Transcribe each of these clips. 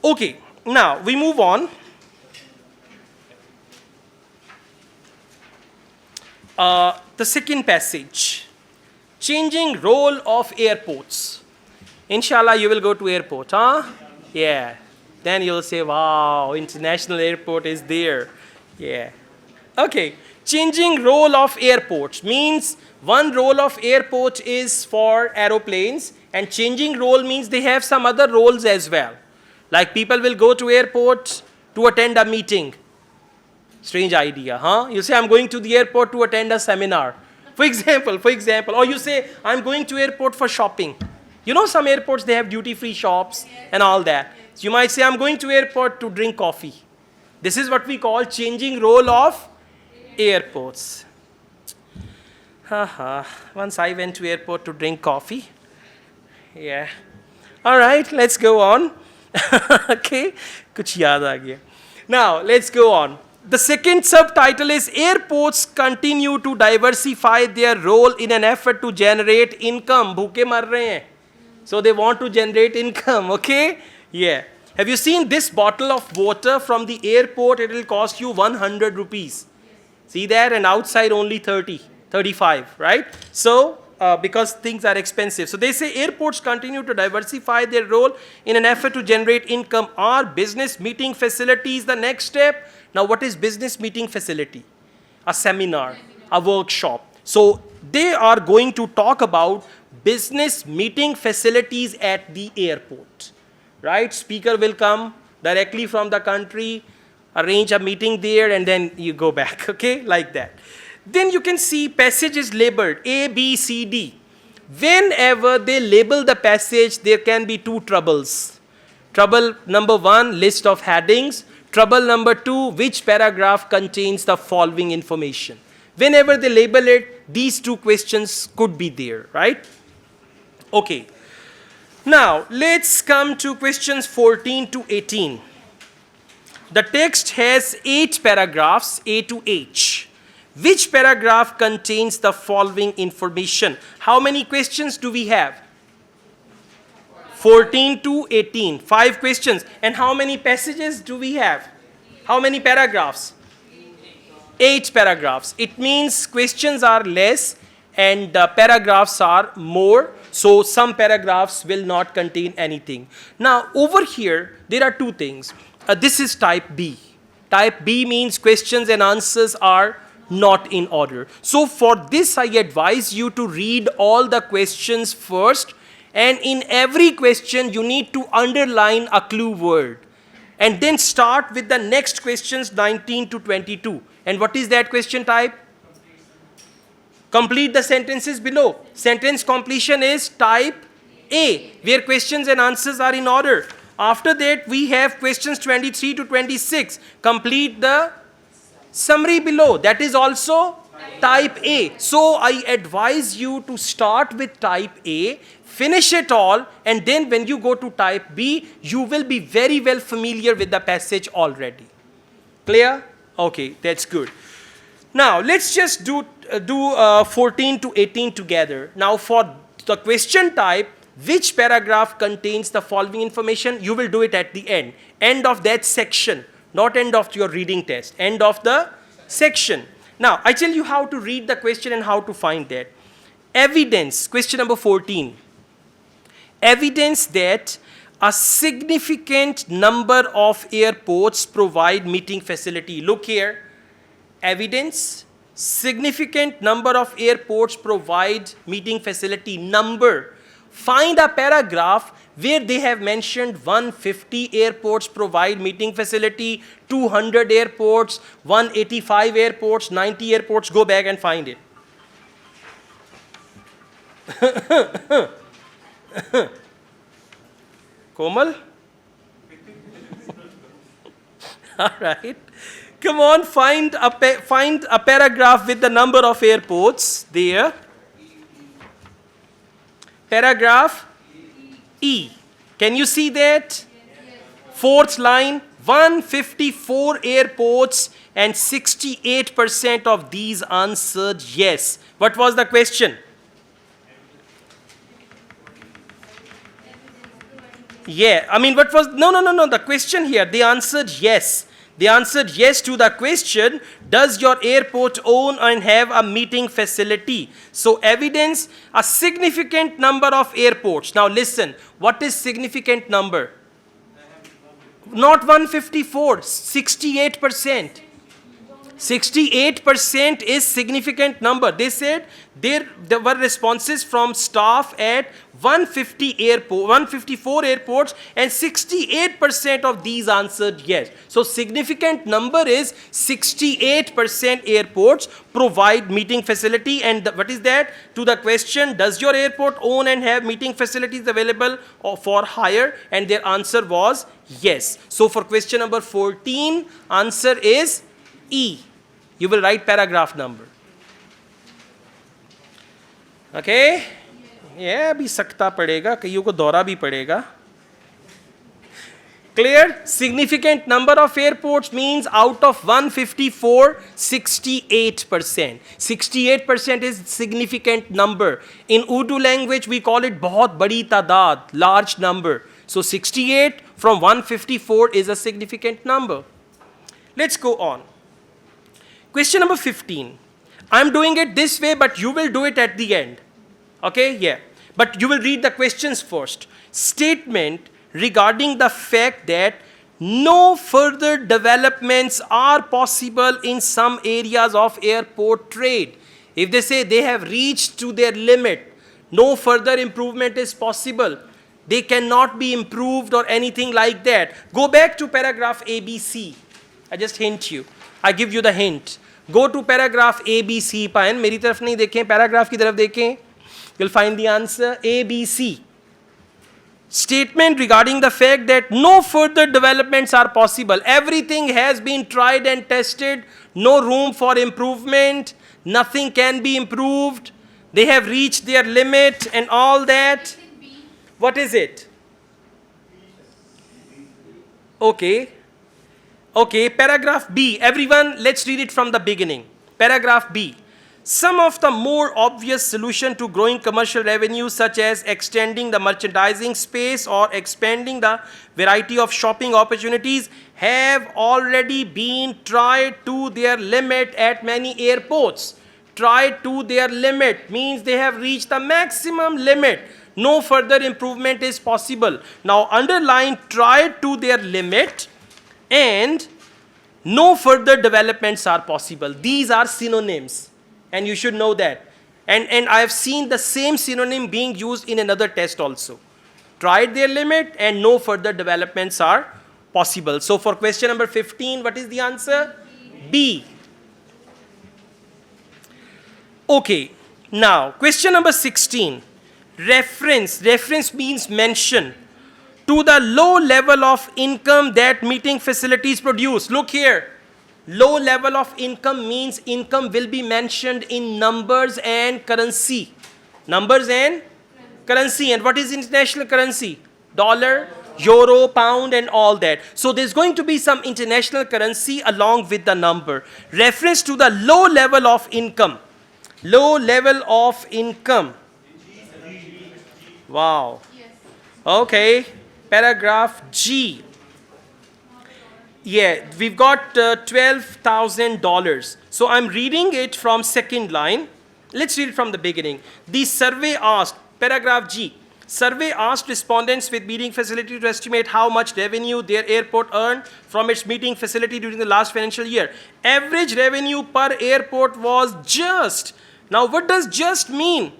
Okay, now we move on. The second passage, changing role of airports. Inshallah, you will go to airport, huh? Yeah. Then you'll say, wow, international airport is there. Yeah. Okay. Changing role of airports means one role of airport is for aeroplanes, and changing role means they have some other roles as well. Like people will go to airport to attend a meeting. Strange idea, huh? You say, I'm going to the airport to attend a seminar. For example, or you say, I'm going to airport for shopping. You know, some airports, they have duty-free shops and all that. So you might say, I'm going to airport to drink coffee. This is what we call changing role of airports. Haha. Once I went to airport to drink coffee. Yeah. All right, let's go on. Okay. Kuch yaad aa gaya. Now, let's go on. The second subtitle is airports continue to diversify their role in an effort to generate income. Bhuke mar rahe hain. So they want to generate income, okay? Yeah. Have you seen this bottle of water from the airport? It will cost you 100 rupees. See that? And outside only 30, 35, right? So, because things are expensive. So they say airports continue to diversify their role in an effort to generate income. Are business meeting facilities the next step? Now, what is business meeting facility? A seminar, a workshop. So they are going to talk about business meeting facilities at the airport, right? Speaker will come directly from the country, arrange a meeting there, and then you go back, okay, like that. Then you can see passages labeled A, B, C, D. Whenever they label the passage, there can be two troubles. Trouble number one, list of headings. Trouble number two, which paragraph contains the following information. Whenever they label it, these two questions could be there, right? Okay. Now, let's come to questions 14 to 18. The text has 8 paragraphs, A to H. Which paragraph contains the following information? How many questions do we have? 14 to 18. 5 questions. And how many passages do we have? How many paragraphs? 8 paragraphs. It means questions are less and paragraphs are more. So some paragraphs will not contain anything. Now over here, there are two things. This is type B. Type B means questions and answers are not in order. So for this, I advise you to read all the questions first. And in every question, you need to underline a clue word. And then start with the next questions 19 to 22. And what is that question type? Complete the sentences below. Sentence completion is type A, where questions and answers are in order. After that, we have questions 23 to 26. Complete the summary below. That is also type A. So I advise you to start with type A, finish it all, and then when you go to type B, you will be very well familiar with the passage already. Clear? Okay, that's good. Now, let's just do 14 to 18 together. Now, for the question type, which paragraph contains the following information? You will do it at the end. End of that section, not end of your reading test. End of the section. Now, I tell you how to read the question and how to find that. Evidence, question number 14. Evidence that a significant number of airports provide meeting facility. Look here. Evidence, significant number of airports provide meeting facility. Number. Find a paragraph where they have mentioned 150 airports provide meeting facility, 200 airports, 185 airports, 90 airports. Go back and find it. Komal? All right. Come on, find a paragraph with the number of airports there. Paragraph E. Can you see that? Fourth line, 154 airports and 68% of these answered yes. What was the question? Yeah, I mean, what was, no. The question here, they answered yes. They answered yes to the question, does your airport own and have a meeting facility? So evidence, a significant number of airports. Now listen, what is significant number? Not 154, 68%. 68% is significant number. They said there were responses from staff at 154 airports, and 68% of these answered yes. So significant number is 68% airports provide meeting facility. And what is that? To the question, does your airport own and have meeting facilities available for hire? And their answer was yes. So for question number 14, answer is E. You will write paragraph number. Okay? Yeah, भी सकता पड़ेगा, कईयों को दौरा भी पड़ेगा. Clear? Significant number of airports means out of 154, 68%. 68% is significant number. In Urdu language, we call it बहुत बड़ी तादाद, large number. So 68 from 154 is a significant number. Let's go on. Question number 15. I'm doing it this way, but you will do it at the end. Okay? Yeah. But you will read the questions first. Statement regarding the fact that no further developments are possible in some areas of airport trade. If they say they have reached to their limit, no further improvement is possible, they cannot be improved or anything like that. Go back to paragraph ABC. I just hint you. I give you the hint. Go to paragraph ABC. पायन मेरी तरफ नहीं देखें, paragraph की तरफ देखें. You'll find the answer ABC. Statement regarding the fact that no further developments are possible. Everything has been tried and tested. No room for improvement. Nothing can be improved. They have reached their limit and all that. What is it? Okay. Okay, paragraph B. Everyone, let's read it from the beginning. Paragraph B. Some of the more obvious solution to growing commercial revenue, such as extending the merchandising space or expanding the variety of shopping opportunities, have already been tried to their limit at many airports. Tried to their limit means they have reached the maximum limit. No further improvement is possible. Now underline tried to their limit and no further developments are possible. These are synonyms. And you should know that. And I have seen the same synonym being used in another test also. Tried their limit and no further developments are possible. So for question number 15, what is the answer? B. Okay. Now, question number 16. Reference. Reference means mention to the low level of income that meeting facilities produce. Look here. Low level of income means income will be mentioned in numbers and currency. Numbers and currency. And what is international currency? Dollar, euro, pound and all that. So there's going to be some international currency along with the number. Reference to the low level of income. Low level of income. Wow. Okay. Paragraph G. Yeah, we've got $12,000. So I'm reading it from second line. Let's read it from the beginning. The survey asked, paragraph G, survey asked respondents with meeting facility to estimate how much revenue their airport earned from its meeting facility during the last financial year. Average revenue per airport was just. Now what does just mean?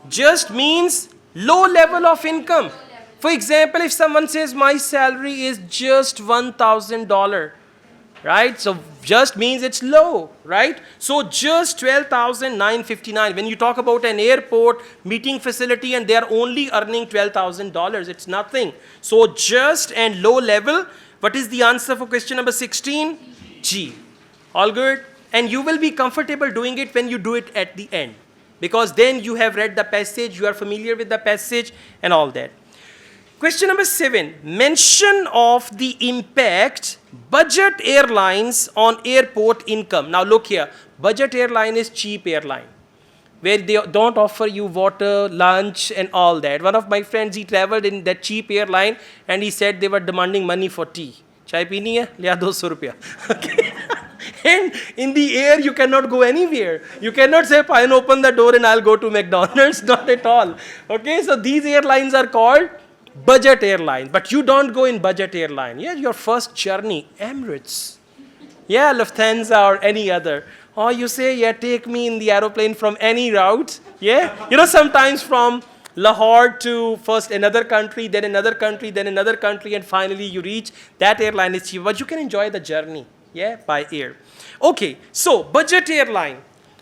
Just means low level of income. For example, if someone says my salary is just $1,000, right? So just means it's low, right? So just 12,959. When you talk about an airport meeting facility and they are only earning $12,000, it's nothing. So just and low level. What is the answer for question number 16? G. All good? And you will be comfortable doing it when you do it at the end, because then you have read the passage, you are familiar with the passage and all that. Question number 7, mention of the impact budget airlines on airport income. Now look here, budget airline is cheap airline. where they don't offer you water, lunch, and all that. One of my friends, he traveled in that cheap airline, and he said they were demanding money for tea. Chai peeni hai? Liya 200 rupiya. Okay. And in the air, you cannot go anywhere. You cannot say, fine, open the door and I'll go to McDonald's. Not at all. Okay, so these airlines are called budget airlines. But you don't go in budget airline. Yeah, your first journey, Emirates. Yeah, Lufthansa or any other. Or you say, yeah, take me in the aeroplane from any route. Yeah, you know, sometimes from Lahore to first another country, then another country, then another country, and finally you reach. That airline is cheap, but you can enjoy the journey, yeah, by air. Okay, so budget airline.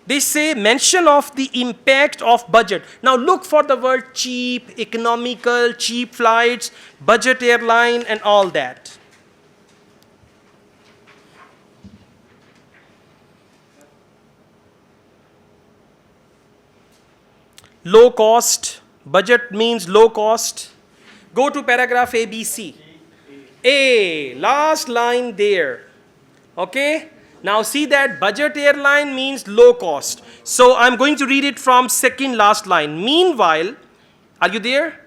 They say mention of the impact of budget. Now look for the word cheap, economical, cheap flights, budget airline, and all that. Low cost, budget means low cost. Go to paragraph ABC. A, last line there. Okay? Now see that budget airline means low cost. So I'm going to read it from second last line. Meanwhile, are you there?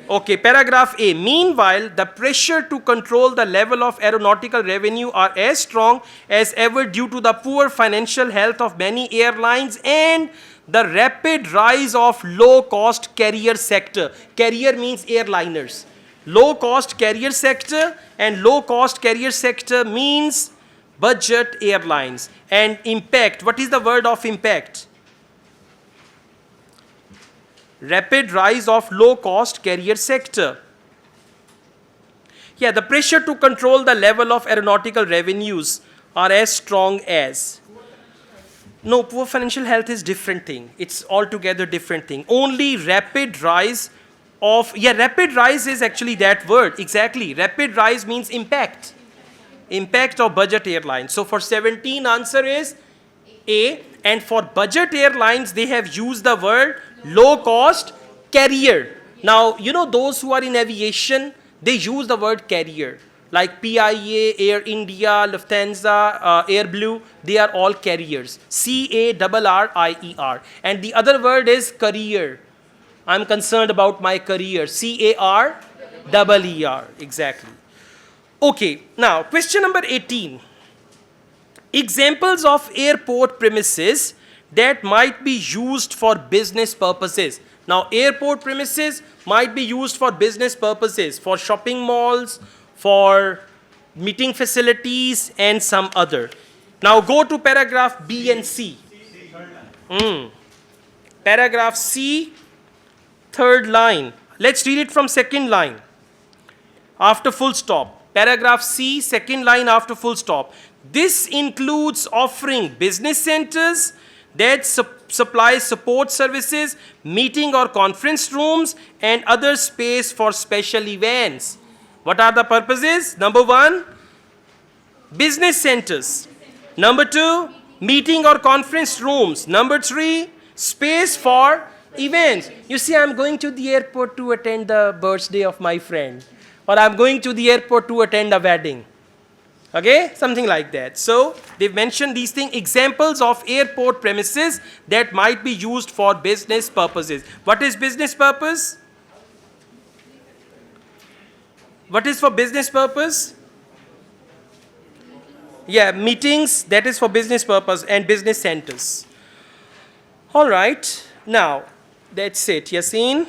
Okay, paragraph A. Meanwhile, the pressure to control the level of aeronautical revenue are as strong as ever due to the poor financial health of many airlines and the rapid rise of low-cost carrier sector. Carrier means airliners. Low-cost carrier sector, and low-cost carrier sector means budget airlines. And impact, what is the word of impact? Rapid rise of low-cost carrier sector. Yeah, the pressure to control the level of aeronautical revenues are as strong as. No, poor financial health is different thing. It's altogether different thing. Only rapid rise of, yeah, rapid rise is actually that word. Exactly. Rapid rise means impact. Impact of budget airlines. So for 17, answer is A. And for budget airlines, they have used the word low cost carrier. Now, you know, those who are in aviation, they use the word carrier. Like PIA, Air India, Lufthansa, Air Blue, they are all carriers. C-A-R-R-I-E-R. And the other word is career. I'm concerned about my career. C-A-R-E-E-R. Exactly. Okay, now question number 18. Examples of airport premises that might be used for business purposes. Now, airport premises might be used for business purposes, for shopping malls, for meeting facilities, and some other. Now go to paragraph B and C. Paragraph C, third line. Let's read it from second line. After full stop. Paragraph C, second line after full stop. This includes offering business centers that supply support services, meeting or conference rooms, and other space for special events. What are the purposes? Number 1, business centers. Number 2, meeting or conference rooms. Number 3, space for events. You see, I'm going to the airport to attend the birthday of my friend, or I'm going to the airport to attend a wedding. Okay, something like that. So they've mentioned these things, examples of airport premises that might be used for business purposes. What is business purpose? What is for business purpose? Yeah, meetings, that is for business purpose, and business centers. All right, now that's it. Yassine?